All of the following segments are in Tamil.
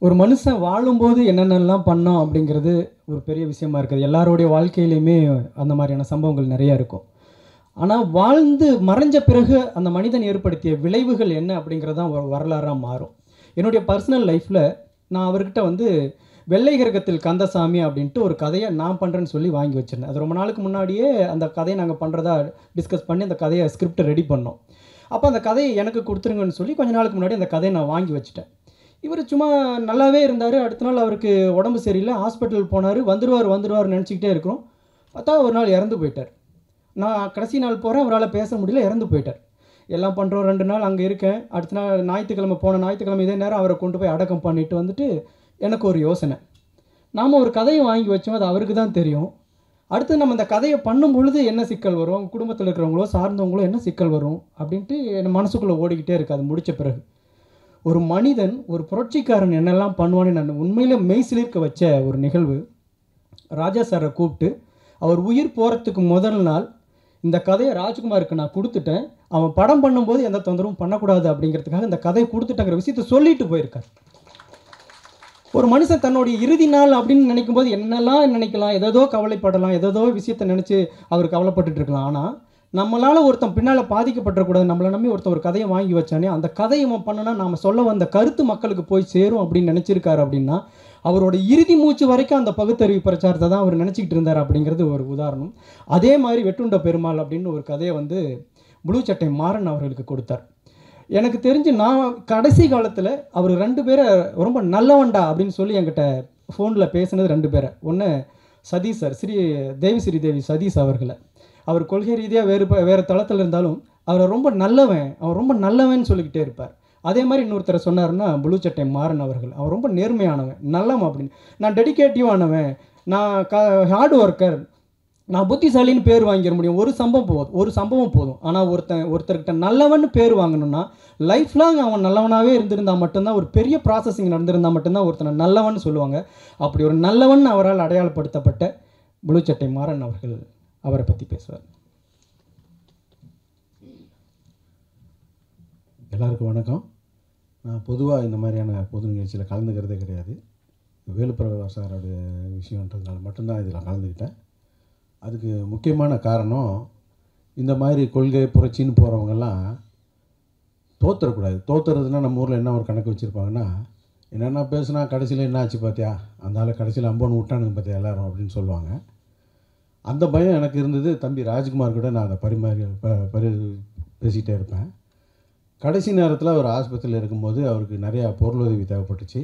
ஒரு மனுஷன் வாழும்போது என்னென்னலாம் பண்ணோம் அப்படிங்கிறது ஒரு பெரிய விஷயமா இருக்குது. எல்லாருடைய வாழ்க்கையிலையுமே அந்த மாதிரியான சம்பவங்கள் நிறையா இருக்கும். ஆனால் வாழ்ந்து மறைஞ்ச பிறகு அந்த மனிதன் ஏற்படுத்திய விளைவுகள் என்ன அப்படிங்கிறது தான் ஒரு வரலாறாக மாறும். என்னுடைய பர்சனல் லைஃப்பில் நான் அவர்கிட்ட வந்து வெள்ளை கிரகத்தில் கந்தசாமி அப்படின்ட்டு ஒரு கதையை நான் பண்ணுறேன்னு சொல்லி வாங்கி வச்சுருந்தேன். அது ரொம்ப நாளுக்கு முன்னாடியே அந்த கதையை நாங்கள் பண்ணுறதா டிஸ்கஸ் பண்ணி அந்த கதையை ஸ்கிரிப்டை ரெடி பண்ணோம். அப்போ அந்த கதையை எனக்கு கொடுத்துருங்கன்னு சொல்லி கொஞ்ச நாளுக்கு முன்னாடி அந்த கதையை நான் வாங்கி வச்சுட்டேன். இவர் சும்மா நல்லாவே இருந்தார். அடுத்த நாள் அவருக்கு உடம்பு சரியில்லை, ஹாஸ்பிட்டல் போனார். வந்துடுவார் நினச்சிக்கிட்டே இருக்கிறோம். பார்த்தா ஒரு நாள் இறந்து போயிட்டார். நான் கடைசி நாள் போகிறேன், அவரால் பேச முடியல, இறந்து போயிட்டார். எல்லாம் பண்ணுறோம், 2 நாள் அங்கே இருக்கேன். அடுத்த நாள் ஞாயிற்றுக்கிழமை போன ஞாயிற்றுக்கிழமை இதே நேரம் அவரை கொண்டு போய் அடக்கம் பண்ணிட்டு வந்துட்டு எனக்கு ஒரு யோசனை. நாம் ஒரு கதையை வாங்கி வச்சோம், அது அவருக்கு தான் தெரியும். அடுத்து நம்ம இந்த கதையை பண்ணும் பொழுது என்ன சிக்கல் வரும், குடும்பத்தில் இருக்கிறவங்களோ சார்ந்தவங்களோ என்ன சிக்கல் வரும் அப்படின்ட்டு என் மனசுக்குள்ளே ஓடிக்கிட்டே இருக்குது. அது முடித்த பிறகு ஒரு மனிதன், ஒரு புரட்சிக்காரன் என்னெல்லாம் பண்ணுவான்னு நான் உண்மையிலே மெய்சிலிர்க்க வச்ச ஒரு நிகழ்வு. ராஜா சாரை கூப்பிட்டு அவர் உயிர் போகிறதுக்கு முதல் நாள் இந்த கதையை ராஜ்குமாருக்கு நான் கொடுத்துட்டேன், அவன் படம் பண்ணும்போது எந்த தொந்தரவும் பண்ணக்கூடாது அப்படிங்கிறதுக்காக இந்த கதையை கொடுத்துட்டேங்கிற விஷயத்தை சொல்லிட்டு போயிருக்கார். ஒரு மனுஷன் தன்னுடைய இறுதி நாள் அப்படின்னு நினைக்கும்போது என்னெல்லாம் நினைக்கலாம், எதோ கவலைப்படலாம், எதோ விஷயத்தை நினச்சி அவர் கவலைப்பட்டுட்டு இருக்கலாம். ஆனால் நம்மளால் ஒருத்தன் பின்னால் பாதிக்கப்படக்கூடாது, நம்மளை நம்பி ஒருத்தன் ஒரு கதையை வாங்கி வச்சானே, அந்த கதையை அவன் பண்ணனா நாம் சொல்ல வந்த கருத்து மக்களுக்கு போய் சேரும் அப்படின்னு நினச்சிருக்காரு. அப்படின்னா அவரோட இறுதி மூச்சு வரைக்கும் அந்த பகுத்தறிவு பிரச்சாரத்தை தான் அவர் நினச்சிக்கிட்டு இருந்தார் அப்படிங்கிறது ஒரு உதாரணம். அதே மாதிரி வெட்டுண்ட பெருமாள் அப்படின்னு ஒரு கதையை வந்து ப்ளூ சட்டை மாறன் அவர்களுக்கு கொடுத்தார். எனக்கு தெரிஞ்சு நான் கடைசி காலத்தில் அவர் 2 பேரை ரொம்ப நல்லவன்டா அப்படின்னு சொல்லி என்கிட்ட ஃபோனில் பேசினது 2 பேரை. ஒன்று சதீஷ் சார், தேவி சதீஷ் அவர்களை. அவர் கொள்கை ரீதியாக வேறு தளத்தில் இருந்தாலும் அவரை ரொம்ப நல்லவன், அவர் ரொம்ப நல்லவன் சொல்லிக்கிட்டே இருப்பார். அதே மாதிரி இன்னொருத்தரை சொன்னார்னா ப்ளூ சட்டை மாறன் அவர்கள். அவர் ரொம்ப நேர்மையானவன், நல்லவன் அப்படின்னு. நான் டெடிகேட்டிவானவன், நான் ஹார்ட் ஒர்க்கர், நான் புத்திசாலின்னு பேர் வாங்கிட முடியும். ஒரு சம்பவம் போதும். ஆனால் ஒருத்தர்கிட்ட நல்லவன் பேர் வாங்கணும்னா லைஃப் லாங் அவன் நல்லவனாகவே இருந்திருந்தால் மட்டும்தான், ஒரு பெரிய ப்ராசஸிங் நடந்திருந்தால் மட்டும்தான் ஒருத்தனை நல்லவன் சொல்லுவாங்க. அப்படி ஒரு நல்லவன் அவரால் அடையாளப்படுத்தப்பட்ட ப்ளூ சட்டை மாறன் அவர்கள் அவரை பற்றி பேசுவார். எல்லாருக்கும் வணக்கம். நான் பொதுவாக இந்த மாதிரியான பொது நிகழ்ச்சியில் கலந்துக்கிறதே கிடையாது. வேலுப்பிரகாஷ் சாரோடைய விஷயன்றதுனால மட்டும்தான் இதில் கலந்துக்கிட்டேன். அதுக்கு முக்கியமான காரணம், இந்த மாதிரி கொள்கை புரட்சின்னு போகிறவங்கெல்லாம் தோற்றுறக்கூடாது. தோற்றுறதுனா நம்ம ஊரில் என்ன ஒரு கணக்கு வச்சுருப்பாங்கன்னா, என்னென்னா பேசுனா கடைசியில் என்ன ஆச்சு பார்த்தியா, அந்த ஆள் கடைசியில் அம்போன்னு விட்டானுங்க பார்த்தியா எல்லோரும் அப்படின்னு சொல்லுவாங்க. அந்த பயம் எனக்கு இருந்தது. தம்பி ராஜ்குமார் கூட நான் அதை பேசிகிட்டே இருப்பேன். கடைசி நேரத்தில் அவர் ஆஸ்பத்திரியில் இருக்கும்போது அவருக்கு நிறையா பொருளுதவி தேவைப்பட்டுச்சு.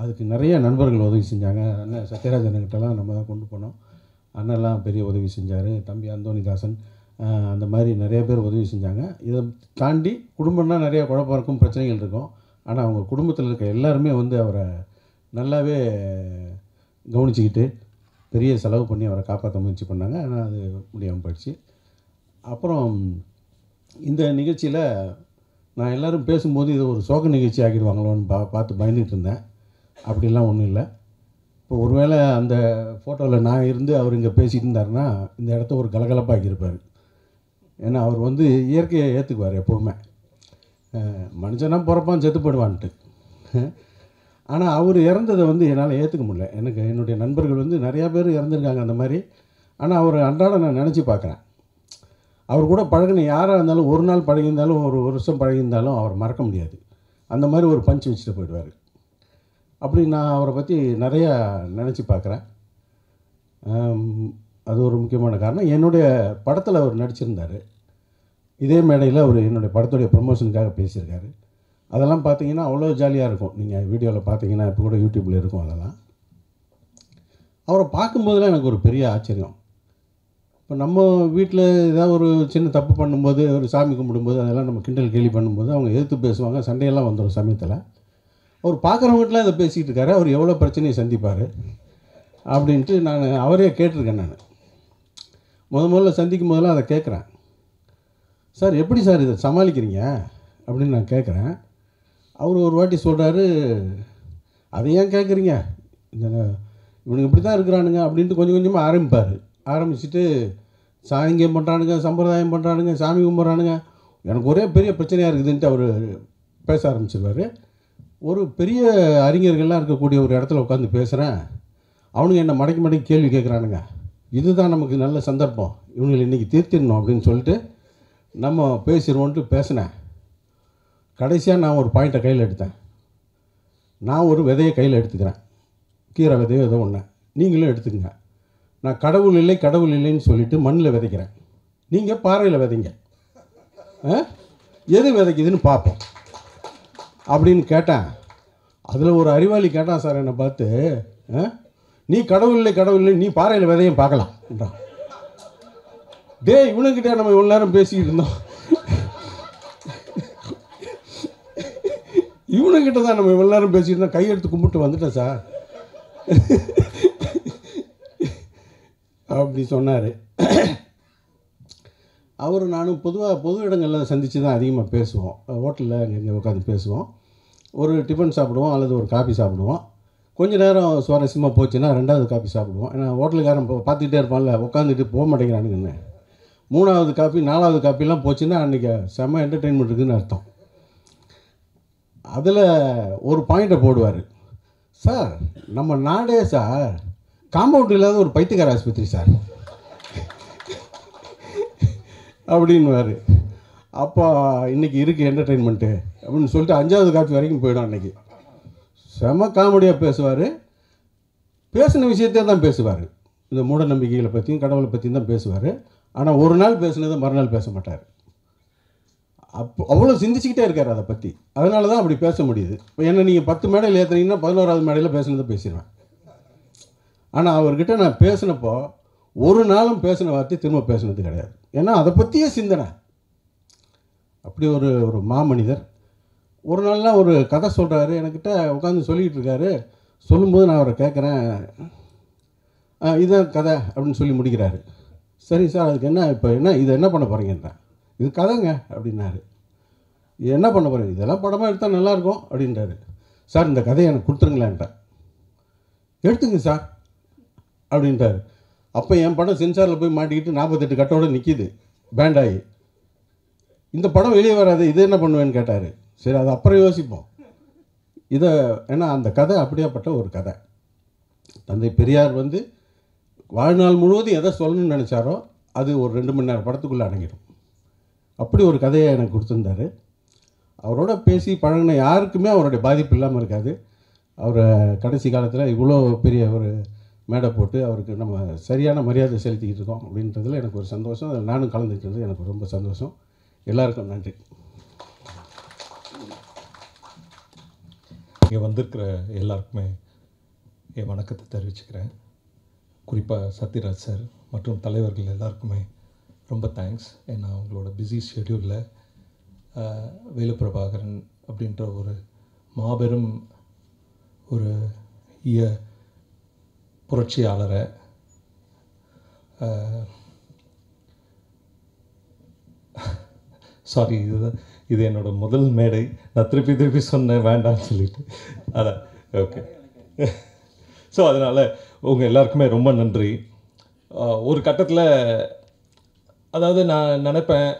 அதுக்கு நிறைய நண்பர்கள் உதவி செஞ்சாங்க. அண்ணன் சத்யராஜன்கிட்டலாம் நம்ம தான் கொண்டு போனோம். அண்ணெல்லாம் பெரிய உதவி செஞ்சார். தம்பி அந்தோணிதாசன், அந்த மாதிரி நிறைய பேர் உதவி செஞ்சாங்க. இதை தாண்டி குடும்பம்னா நிறைய குழப்பம் இருக்கும், பிரச்சனைகள் இருக்கும். ஆனால் அவங்க குடும்பத்தில் இருக்க எல்லாருமே வந்து அவரை நல்லாவே கவனிச்சிக்கிட்டு பெரிய செலவு பண்ணி அவரை காப்பாற்ற முயற்சி பண்ணாங்க. ஆனால் அது முடியாமல் போயிடுச்சு. அப்புறம் இந்த நிகழ்ச்சியில் நான் எல்லோரும் பேசும்போது இது ஒரு சோக நிகழ்ச்சி ஆக்கிடுவாங்களோன்னு பார்த்து பயந்துகிட்டு இருந்தேன். அப்படிலாம் ஒன்றும் இல்லை. இப்போ ஒருவேளை அந்த ஃபோட்டோவில் நான் இருந்து அவர் இங்கே பேசிகிட்டு இருந்தாருன்னா இந்த இடத்த ஒரு கலகலப்பாக்கியிருப்பார். ஏன்னா அவர் வந்து இயற்கையை ஏற்றுக்குவார் எப்போவுமே. மனுஷனாக பிறப்பான் செத்து போடுவான்ட்டு. ஆனால் அவர் இறந்ததை வந்து என்னால் ஏற்றுக்க முடியல. எனக்கு என்னுடைய நண்பர்கள் வந்து நிறையா பேர் இறந்துருக்காங்க அந்த மாதிரி. ஆனால் அவர் அன்றாட நான் நினச்சி பார்க்குறேன். அவர் கூட பழகின யாராக இருந்தாலும், ஒரு நாள் பழகியிருந்தாலும், ஒரு வருஷம் பழகியிருந்தாலும் அவர் மறக்க முடியாது. அந்த மாதிரி ஒரு பஞ்ச் வச்சுட்டு போயிடுவார். அப்படி நான் அவரை பற்றி நிறையா நினச்சி பார்க்குறேன். அது ஒரு முக்கியமான காரணம். என்னுடைய படத்தில் அவர் நடிச்சிருந்தார். இதே மேடையில் அவர் என்னுடைய படத்துடைய ப்ரமோஷனுக்காக பேசியிருக்காரு. அதெல்லாம் பார்த்தீங்கன்னா அவ்வளோ ஜாலியாக இருக்கும். நீங்கள் வீடியோவில் பார்த்தீங்கன்னா இப்போ கூட யூடியூப்பில் இருக்கும். அதெல்லாம் அவரை பார்க்கும்போதெல்லாம் எனக்கு ஒரு பெரிய ஆச்சரியம். இப்போ நம்ம வீட்டில் ஏதாவது ஒரு சின்ன தப்பு பண்ணும்போது, ஒரு சாமி கும்பிடும்போது அதெல்லாம் நம்ம கிண்டல் கேலி பண்ணும்போது அவங்க எதிர்த்து பேசுவாங்க, சண்டையெல்லாம் வந்துடும் சமயத்தில். அவர் பார்க்குறவங்ககிட்டலாம் இதை பேசிகிட்டு இருக்காரு. அவர் எவ்வளோ பிரச்சனையை சந்திப்பார் அப்படின்ட்டு நான் அவரே கேட்டிருக்கேன். நான் முதல்ல சந்திக்கும் போதெல்லாம் அதை கேட்குறேன். சார் எப்படி சார் இதை சமாளிக்கிறீங்க அப்படின்னு நான் கேட்குறேன். அவர் ஒரு வாட்டி சொல்கிறாரு, அதை ஏன் கேட்குறீங்க, இந்த இவனுங்க இப்படி தான் இருக்கிறானுங்க அப்படின்ட்டு கொஞ்சம் கொஞ்சமாக ஆரம்பிச்சுட்டு சாங்கியம் பண்ணுறானுங்க, சம்பிரதாயம் பண்ணுறானுங்க, சாமி கும்பிட்றானுங்க, எனக்கு ஒரே பெரிய பிரச்சனையாக இருக்குதுன்ட்டு அவர் பேச ஆரம்பிச்சிருவார். ஒரு பெரிய அறிஞர்கள்லாம் இருக்கக்கூடிய ஒரு இடத்துல உட்காந்து பேசுகிறேன், அவனுங்க என்னை மடக்கி மடக்கி கேள்வி கேட்குறானுங்க. இதுதான் நமக்கு நல்ல சந்தர்ப்பம், இவங்களை இன்றைக்கி தீர்த்திடணும் அப்படின்னு சொல்லிட்டு நம்ம பேசிடுவோன்ட்டு பேசினேன். கடைசியாக நான் ஒரு பாயிண்ட்டை கையில் எடுத்தேன். நான் ஒரு விதையை கையில் எடுத்துக்கிறேன், கீரை விதையோ ஏதோ ஒன்று, நீங்களும் எடுத்துக்கங்க. நான் கடவுள் இல்லை கடவுள் இல்லைன்னு சொல்லிவிட்டு மண்ணில் விதைக்கிறேன், நீங்கள் பாறையில் விதைங்க, எது விதைக்குதுன்னு பார்ப்போம் அப்படின்னு கேட்டேன். அதில் ஒரு அறிவாளி கேட்டான் சார் என்னை பார்த்து, நீ கடவுள் இல்லை கடவுள் இல்லை, நீ பாறையில் விதையும் பார்க்கலாம்ன்றான். டேய், இவனுக்கிட்ட நம்ம இவ்வளோ நேரம் பேசிக்கிட்டு இருந்தோம், இவனுக்கிட்ட தான் நம்ம இவ்வளோ நேரம் பேசிக்கிட்டு இருந்தோம், கையெடுத்து கும்பிட்டு வந்துட்டேன் சார் அப்படி சொன்னார். அவர் நானும் பொதுவாக பொது இடங்களில் சந்தித்து தான் அதிகமாக பேசுவோம். ஹோட்டலில் இங்கே உட்காந்து பேசுவோம், ஒரு டிஃபன் சாப்பிடுவோம் அல்லது ஒரு காஃபி சாப்பிடுவோம். கொஞ்சம் நேரம் சுவாரஸ்யமாக போச்சுன்னா ரெண்டாவது காஃபி சாப்பிடுவோம். ஏன்னா ஹோட்டலுக்காரன் பார்த்துக்கிட்டே இருப்பான்ல, உட்காந்துட்டு போக மாட்டேங்கிறானுங்கன்னு. மூணாவது காஃபி நாலாவது காஃபிலாம் போச்சுன்னா அன்றைக்கி செம்ம என்டர்டெயின்மெண்ட் இருக்குதுன்னு அர்த்தம். அதில் ஒரு பாயிண்ட்டை போடுவார், சார் நம்ம நாடே சார் காம்பவுண்ட் இல்லாத ஒரு பைத்தியக்கார ஆஸ்பத்திரி சார் அப்படின்வார். அப்போ இன்றைக்கி இருக்குது என்டர்டெயின்மெண்ட்டு அப்படின்னு சொல்லிட்டு 5வது காஃபி வரைக்கும் போயிடும். அன்றைக்கி செம காமெடியாக பேசுவார், பேசின விஷயத்தே தான் பேசுவார், இந்த மூட நம்பிக்கைகளை பற்றியும் கடவுளை பற்றியும் தான் பேசுவார். ஆனால் ஒரு நாள் பேசுனதை மறுநாள் பேச மாட்டார். அவ்வளோ சிந்திச்சுக்கிட்டே இருக்கார் அதை பற்றி. அதனால தான் அப்படி பேச முடியுது. இப்போ என்ன நீங்கள் 10 மேடையில் ஏற்றுனீங்கன்னா 11வது மேடையில் பேசுனதை பேசிடுவேன். ஆனால் அவர்கிட்ட நான் பேசினப்போ ஒரு நாளும் பேசின வார்த்தை திரும்ப பேசினது கிடையாது. ஏன்னா அதை பற்றியே சிந்தனை. அப்படி ஒரு ஒரு மாமனிதர். ஒரு நாள்லாம் ஒரு கதை சொல்கிறாரு, என்கிட்ட உட்காந்து சொல்லிக்கிட்டு இருக்காரு. சொல்லும்போது நான் அவரை கேட்குறேன், இதுதான் கதை அப்படின்னு சொல்லி முடிக்கிறாரு. சரி சார், அதுக்கு என்ன இப்போ இதை என்ன பண்ண போகிறீங்கன்றேன். இது கதைங்க அப்படின்னாரு. இது என்ன பண்ண போகிறீங்க, இதெல்லாம் படமாக எடுத்தால் நல்லாயிருக்கும் அப்படின்றாரு. சார் இந்த கதையை எனக்கு கொடுத்துருங்களேன்ட்டேன். எடுத்துங்க சார் அப்படின்ட்டார். அப்போ என் படம் சென்சாரில் போய் மாட்டிக்கிட்டு 48 கட்டோடு நிற்கிது பேண்ட் ஆகி. இந்த படம் வெளியே வராது, இது என்ன பண்ணுவேன்னு கேட்டார். சரி, அது அப்புறம் யோசிப்போம் இதை. ஏன்னா அந்த கதை அப்படியாப்பட்ட ஒரு கதை. தந்தை பெரியார் வாழ்நாள் முழுவதும் எதை சொல்லணும்னு நினச்சாரோ அது ஒரு 2 மணி நேரம் படத்துக்குள்ளே அடங்கிடும். அப்படி ஒரு கதையை எனக்கு கொடுத்துருந்தாரு. அவரோட பேசி பழகின யாருக்குமே அவருடைய பாதிப்பு இல்லாமல் இருக்காது. அவரை கடைசி காலத்தில் இவ்வளோ பெரிய ஒரு மேடை போட்டு அவருக்கு நம்ம சரியான மரியாதை செலுத்திக்கிட்டு இருக்கோம் அப்படின்றதுல எனக்கு ஒரு சந்தோஷம். அதில் நானும் கலந்துக்கிட்டது எனக்கு ரொம்ப சந்தோஷம். எல்லாருக்கும் நன்றி. இங்கே வந்திருக்கிற எல்லாருக்குமே என் வணக்கத்தை தெரிவிச்சுக்கிறேன். குறிப்பாக சத்யராஜ் சார் மற்றும் தலைவர்கள் எல்லாருக்குமே ரொம்ப தேங்க்ஸ். ஏன்னா அவங்களோட பிஸி ஷெட்யூலில் வேலுப்பிரபாகரன் அப்படின்ற ஒரு மாபெரும் ஒரு புரட்சியாளரை சாரி, இது என்னோடய முதல் மேடை. நான் திருப்பி சொன்னேன் வேண்டாம்னு சொல்லிட்டு. அதான் ஓகே. ஸோ அதனால் உங்கள் எல்லாருக்குமே ரொம்ப நன்றி. ஒரு கட்டத்தில் அதாவது நான் நினைப்பேன்,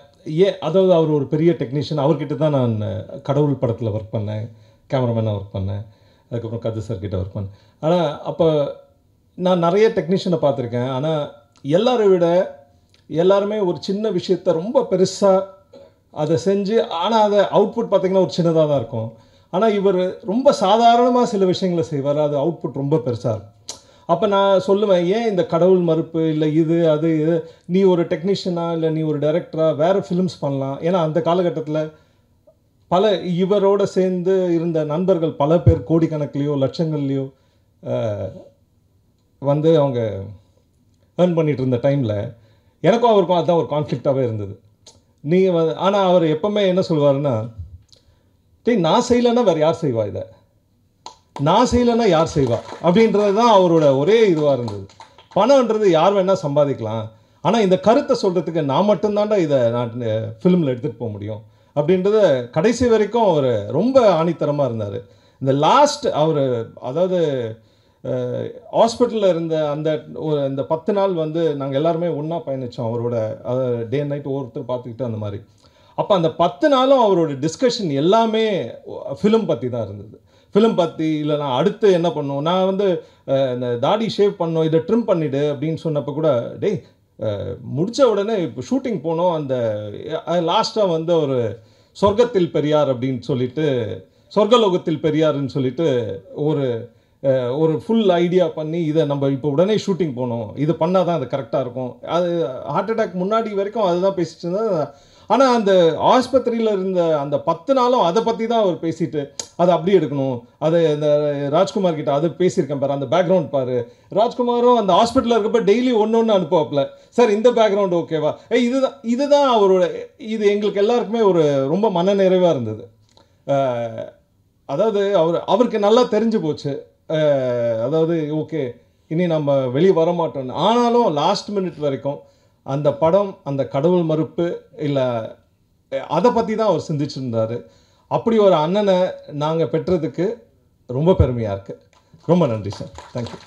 அதாவது அவர் ஒரு பெரிய டெக்னீஷியன், அவர்கிட்ட தான் நான் கடவுள் படத்தில் ஒர்க் பண்ணேன், கேமராமேனாக ஒர்க் பண்ணேன், அதுக்கப்புறம் கது சார்கிட்ட ஒர்க் பண்ணேன். ஆனால் அப்போ நான் நிறைய டெக்னீஷியனை பார்த்துருக்கேன். ஆனால் எல்லாருமே ஒரு சின்ன விஷயத்த ரொம்ப பெருசாக அதை செஞ்சு, ஆனால் அதை அவுட்புட் பார்த்திங்கன்னா ஒரு சின்னதாக தான் இருக்கும். ஆனால் இவர் ரொம்ப சாதாரணமாக சில விஷயங்களை செய்வார், அது அவுட்புட் ரொம்ப பெருசாக இருக்கும். அப்போ நான் சொல்லுவேன், ஏன் இந்த கடவுள் மறுப்பு, இல்லை இது அது இது, நீ ஒரு டெக்னீஷியனாக இல்லை நீ ஒரு டைரக்டராக வேறு ஃபிலிம்ஸ் பண்ணலாம். ஏன்னா அந்த காலகட்டத்தில் இவரோடு சேர்ந்து இருந்த நண்பர்கள் பல பேர் கோடிக்கணக்கிலையோ லட்சங்கள்லையோ அவங்க ஏர்ன் பண்ணிகிட்டு இருந்த டைமில் எனக்கும் அவருக்கும் அதுதான் ஒரு கான்ஃப்ளிக்டாகவே இருந்தது. நீங்கள் ஆனால் அவர் எப்போவுமே என்ன சொல்வாருன்னா, நான் செய்யலைன்னா வேறு யார் செய்வா, இதை நான் செய்யலைன்னா யார் செய்வா அப்படின்றது தான் அவரோட ஒரே இதுவாக இருந்தது. பணம்ன்றது யார் வேணால் சம்பாதிக்கலாம், ஆனால் இந்த கருத்தை சொல்கிறதுக்கு நான் மட்டும்தான்டா இதை நான் ஃபிலிமில் எடுத்துகிட்டு போக முடியும் அப்படின்றத கடைசி வரைக்கும் அவர் ரொம்ப ஆணித்தரமாக இருந்தார். இந்த லாஸ்ட் அவர் அதாவது ஹாஸ்பிட்டலில் இருந்த இந்த 10 நாள் நாங்கள் எல்லாருமே ஒன்றா பயணித்தோம் அவரோட, டே அண்ட் நைட் ஒவ்வொருத்தர் பார்த்துக்கிட்டு அந்த மாதிரி. அப்போ அந்த 10 நாளும் அவரோட டிஸ்கஷன் எல்லாமே ஃபிலிம் பற்றி தான் இருந்தது. ஃபிலிம் பற்றி, இல்லை நான் அடுத்து என்ன பண்ணும், நான் வந்து இந்த தாடி ஷேவ் பண்ணோம், இதை ட்ரிம் பண்ணிவிடு அப்படின்னு சொன்னப்போ கூட, டேய் முடித்த உடனே இப்போ ஷூட்டிங் போனோம், அந்த லாஸ்ட்டாக வந்து ஒரு சொர்க்கத்தில் பெரியார் அப்படின்னு சொல்லிட்டு, சொர்க்கலோகத்தில் பெரியார்னு சொல்லிட்டு ஒரு ஃபுல் ஐடியா பண்ணி, இதை நம்ம இப்போ உடனே ஷூட்டிங் போகணும், இது பண்ணால் தான் அது கரெக்டாக இருக்கும். அது ஹார்ட் அட்டாக் முன்னாடி வரைக்கும் அதுதான் பேசிட்டு இருந்தேன். ஆனால் அந்த ஆஸ்பத்திரியில் இருந்த அந்த 10 நாளும் அதை பற்றி தான் அவர் பேசிட்டு, அதை அப்படி எடுக்கணும், அதை இந்த ராஜ்குமார் கிட்ட அது பேசியிருக்கேன் பாரு, அந்த பேக்ரவுண்ட் பாரு. ராஜ்குமாரும் அந்த ஹாஸ்பிட்டலில் இருக்கப்போ டெய்லி ஒன்று அனுப்புவாப்பில், சார் இந்த பேக்ரவுண்ட் ஓகேவா, இதுதான் அவரோட, இது எங்களுக்கு எல்லாருக்குமே ஒரு ரொம்ப மன நிறைவாக இருந்தது. அதாவது அவருக்கு நல்லா தெரிஞ்சு போச்சு, அதாவது ஓகே இனி நம்ம வெளியே வர மாட்டோம்னு. ஆனாலும் லாஸ்ட் மினிட் வரைக்கும் அந்த படம், அந்த கடவுள் மறுப்பு இல்லை அதை பற்றி தான் அவர் சிந்திச்சிருந்தார். அப்படி ஒரு அண்ணனை நாங்கள் பெற்றதுக்கு ரொம்ப பெருமையாக இருக்குது. ரொம்ப நன்றி சார். தேங்க்யூ.